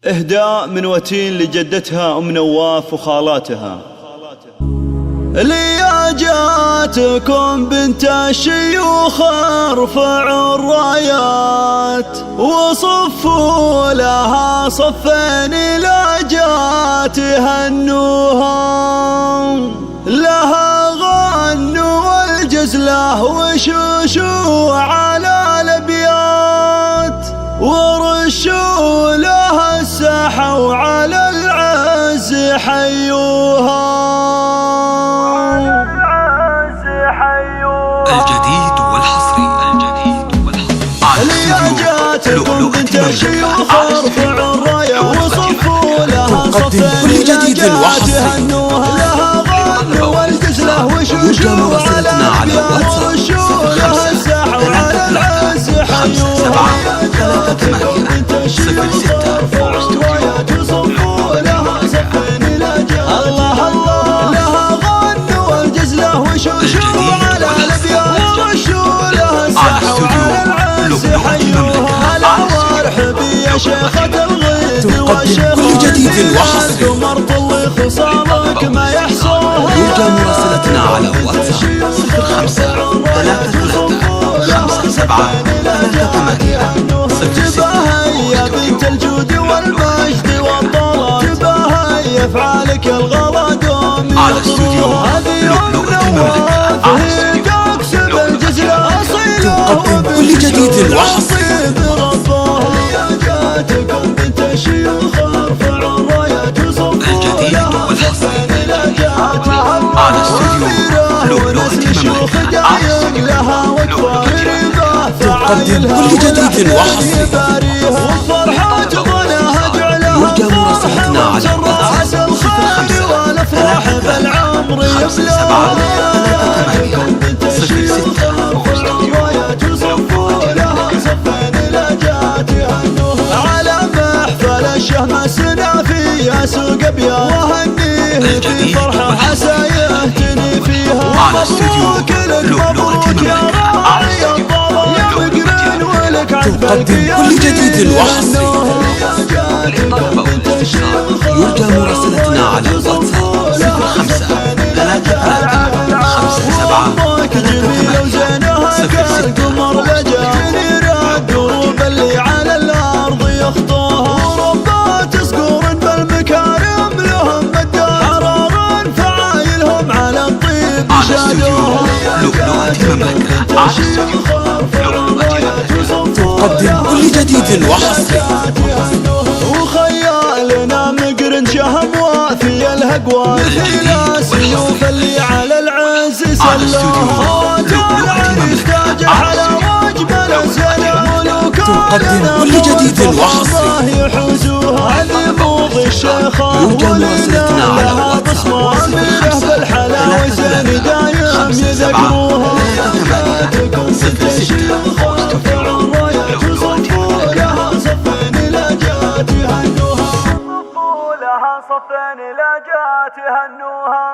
إهداء من وتين لجدتها أم نواف وخالاتها. لياجاتكم بنت الشيوخ ارفعوا الرايات وصفوا لها صفين لاجات هنوها، لها غنوا والجزله وشوشوا على الابيات ورشوا لها السحوا على العز حيوها. الجديد والحصري لياجاتكم بنت الشيوخ ارفعوا الراية وصفوا لها صفين لاجات هنوها، لها غنوا والجزله وشوشوا على الابيات ورشوا لها السحوا على العز حيوها. لياجاتكم بنت الشيوخ ارفعوا الراية وصفوا لها صفين لاجات الله الله، لها غنوا والجزله وشوشوا على الابيات ورشوا لها السحوا على العز حيوها. هلا وارحبي يا شيخة الغيث والشيخ القمر طلي خصامك ما يحصوها. يرجى مراسلتنا على واتساب 05-333-57-388. تباهي يا بنت الجود والمجد والطلب، تباهي افعالك الغلا دوم يطلوها. هذه نواف هي تكسب الجزله اصيله كل جديد وحصري. لياجاتكم بنت الشيوخ ارفعوا الرايات وصفوا لها صفين لاجات ونسل شيوخ دايق لها وكفى تقدم كل جديد وحصري. وفرحة ظنها جعلها يرجى مراسلتنا على عسى الخير والافراح بالعمر يبلوها. بنت الشيوخ ارفعوا الرايات وصفوا لها صفين لاجات هنوها، على محفل الشهم سنا في سوق ابيار وهنيه في فرحه عسى يهتني فيها. مبروك لك مبروك يا راعي الظلام يا مقرن ولك تقدم كل جديد وحصري. يرجى مراسلتنا على الواتساب 05-333-57-388. القمر لجا الدروب اللي على الارض يخطوها، وربات صقور بالمكارم لهم الدار، حرار فعايلهم على الطيب شادوها. تقدم كل جديد وحصري. وخيالنا مقرن شهم وافي الهقوى في السيوف اللي على العز سلوها. العريس تاج على واجبل السلام تقدم كل جديد وحصري. يحوزوها اليبوض الشيخة مراسلتنا على واتساب بالحلاوة زين دايم يذكروها. لياجاتكم بنت الشيوخ ارفعوا الرايات وصفوا لها صفين لاجات هنوها، صفوا لها صفين لاجات هنوها.